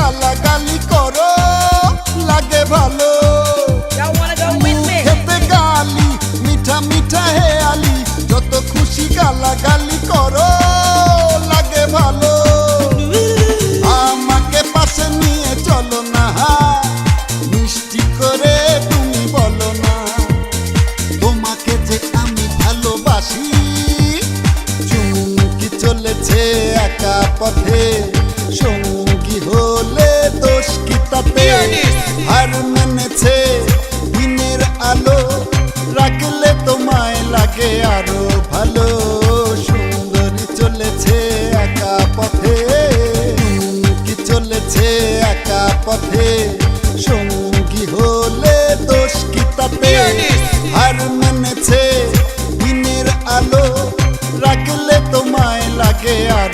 গালাগালি করো লাগে ভালো খেতে গালি মিঠা মিঠা হেয়ালি যত খুশি গালাগালি করো লাগে ভালো আমাকে পাশে নিয়ে চলো না মিষ্টি করে তুমি বলো না তোমাকে যে আমি ভালোবাসি চুমকি চলেছে একা পথে সঙ্গী হলে দোষ কি তাতে হার মেনেছে দিনের আলো রাখলে তোমায় লাগে আরো ভালো সুন্দরী চলেছে একা পথে চুমকি চলেছে একা পথে সঙ্গী হলে দোষ কি তাতে হার মেনেছে দিনের আলো রাখলে তোমায় লাগে আর